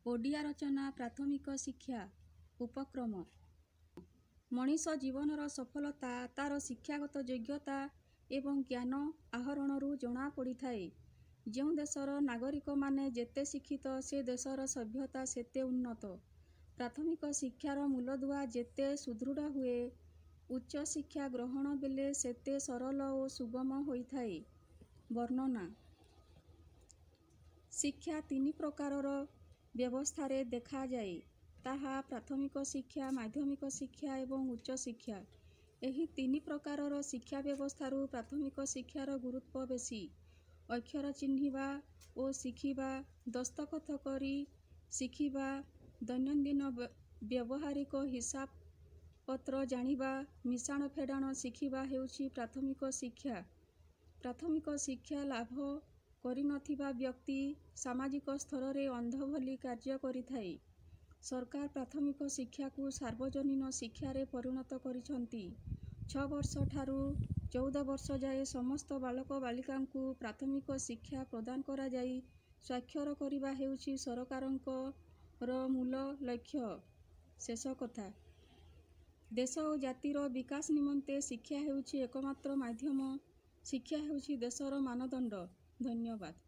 ଓଡ଼ିଆ ରଚନା ପ୍ରାଥମିକ ଶିକ୍ଷା ଉପକ୍ରମ। ମଣିଷ ଜୀବନର ସଫଳତା ତା'ର ଶିକ୍ଷାଗତ ଯୋଗ୍ୟତା ଏବଂ ଜ୍ଞାନ ଆହରଣରୁ ଜଣାପଡ଼ିଥାଏ। ଯେଉଁ ଦେଶର ନାଗରିକମାନେ ଯେତେ ଶିକ୍ଷିତ ସେ ଦେଶର ସଭ୍ୟତା ସେତେ ଉନ୍ନତ। ପ୍ରାଥମିକ ଶିକ୍ଷାର ମୂଳଦୁଆ ଯେତେ ସୁଦୃଢ଼ ହୁଏ, ଉଚ୍ଚଶିକ୍ଷା ଗ୍ରହଣ ବେଳେ ସେତେ ସରଳ ଓ ସୁଗମ ହୋଇଥାଏ। ବର୍ଣ୍ଣନା। ଶିକ୍ଷା ତିନି ପ୍ରକାରର ବ୍ୟବସ୍ଥାରେ ଦେଖାଯାଏ, ତାହା ପ୍ରାଥମିକ ଶିକ୍ଷା, ମାଧ୍ୟମିକ ଶିକ୍ଷା ଏବଂ ଉଚ୍ଚଶିକ୍ଷା। ଏହି ତିନି ପ୍ରକାରର ଶିକ୍ଷା ବ୍ୟବସ୍ଥାରୁ ପ୍ରାଥମିକ ଶିକ୍ଷାର ଗୁରୁତ୍ୱ ବେଶୀ। ଅକ୍ଷର ଚିହ୍ନିବା ଓ ଶିଖିବା, ଦସ୍ତଖତ କରି ଶିଖିବା, ଦୈନନ୍ଦିନ ବ୍ୟବହାରିକ ହିସାବପତ୍ର ଜାଣିବା, ମିଶାଣ ଫେଡ଼ାଣ ଶିଖିବା ହେଉଛି ପ୍ରାଥମିକ ଶିକ୍ଷା। ପ୍ରାଥମିକ ଶିକ୍ଷା ଲାଭ କରିନଥିବା ବ୍ୟକ୍ତି ସାମାଜିକ ସ୍ତରରେ ଅନ୍ଧ ଭଳି କାର୍ଯ୍ୟ କରିଥାଏ। ସରକାର ପ୍ରାଥମିକ ଶିକ୍ଷାକୁ ସାର୍ବଜନୀନ ଶିକ୍ଷାରେ ପରିଣତ କରିଛନ୍ତି। 6 ବର୍ଷ ଠାରୁ 14 ବର୍ଷ ଯାଏ ସମସ୍ତ ବାଳକ ବାଳିକାଙ୍କୁ ପ୍ରାଥମିକ ଶିକ୍ଷା ପ୍ରଦାନ କରାଯାଇ ସ୍ୱାକ୍ଷର କରିବା ହେଉଛି ସରକାରଙ୍କର ମୂଳ ଲକ୍ଷ୍ୟ। ଶେଷ କଥା। ଦେଶ ଓ ଜାତିର ବିକାଶ ନିମନ୍ତେ ଶିକ୍ଷା ହେଉଛି ଏକମାତ୍ର ମାଧ୍ୟମ। ଶିକ୍ଷା ହେଉଛି ଦେଶର ମାନଦଣ୍ଡ। ଧନ୍ୟବାଦ।